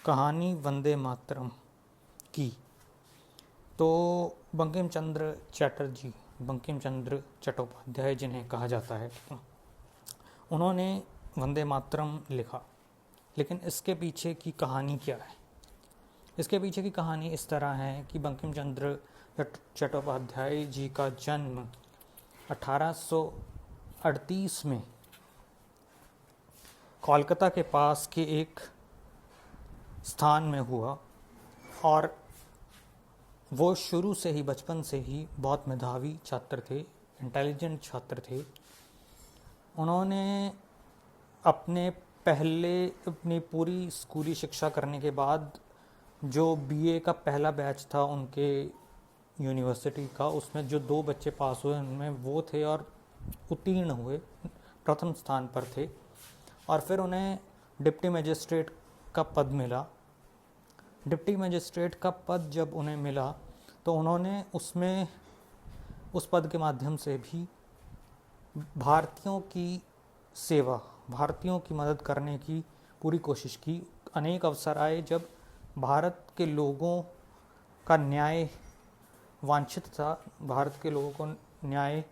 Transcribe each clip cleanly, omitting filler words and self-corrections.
कहानी वंदे मातरम की। तो बंकिम चंद्र चटर्जी, बंकिम चंद्र चट्टोपाध्याय जिन्हें कहा जाता है, उन्होंने वंदे मातरम लिखा। लेकिन इसके पीछे की कहानी क्या है? इसके पीछे की कहानी इस तरह है कि बंकिम चंद्र चट्टोपाध्याय जी का जन्म 1838 में कोलकाता के पास के एक स्थान में हुआ और वो शुरू से ही, बचपन से ही बहुत मेधावी छात्र थे, इंटेलिजेंट छात्र थे। उन्होंने अपनी पूरी स्कूली शिक्षा करने के बाद जो बीए का पहला बैच था उनके यूनिवर्सिटी का, उसमें जो 2 बच्चे पास हुए उनमें वो थे और उत्तीर्ण हुए, प्रथम स्थान पर थे। और फिर उन्हें डिप्टी मजिस्ट्रेट का पद मिला। डिप्टी मजिस्ट्रेट का पद जब उन्हें मिला तो उन्होंने उस पद के माध्यम से भी भारतीयों की सेवा, भारतीयों की मदद करने की पूरी कोशिश की। अनेक अवसर आए जब भारत के लोगों का न्याय वांछित था, भारत के लोगों को न्याय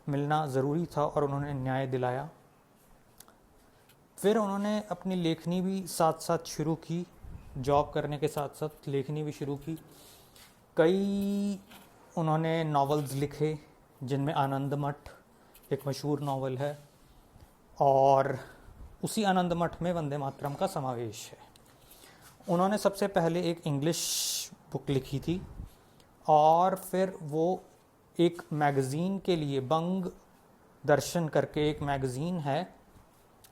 मिलना ज़रूरी था और उन्होंने न्याय दिलाया। फिर उन्होंने अपनी लेखनी भी साथ साथ शुरू की, जॉब करने के साथ साथ लेखनी भी शुरू की। कई उन्होंने नॉवेल्स लिखे जिनमें आनंद मठ एक मशहूर नॉवल है और उसी आनंद मठ में वंदे मातरम का समावेश है। उन्होंने सबसे पहले एक इंग्लिश बुक लिखी थी और फिर वो एक मैगज़ीन के लिए, बंग दर्शन करके एक मैगज़ीन है,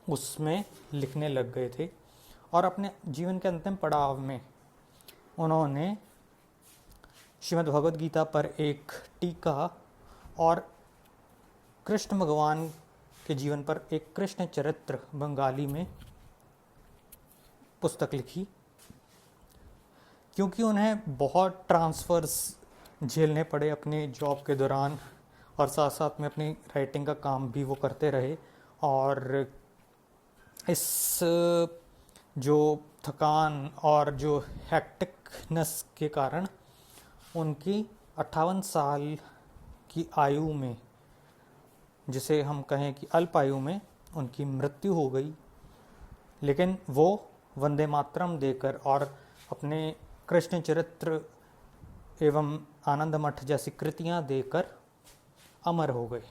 उसमें लिखने लग गए थे। और अपने जीवन के अंतिम पड़ाव में उन्होंने श्रीमद् भगवद गीता पर एक टीका और कृष्ण भगवान के जीवन पर एक कृष्ण चरित्र बंगाली में पुस्तक लिखी। क्योंकि उन्हें बहुत ट्रांसफ़र्स झेलने पड़े अपने जॉब के दौरान और साथ साथ में अपनी राइटिंग का काम भी वो करते रहे, और इस जो थकान और जो हेक्टिकनेस के कारण उनकी 58 साल की आयु में, जिसे हम कहें कि अल्प आयु में, उनकी मृत्यु हो गई। लेकिन वो वंदे मातरम देकर और अपने कृष्ण चरित्र एवं आनंद मठ जैसी कृतियाँ देकर अमर हो गए।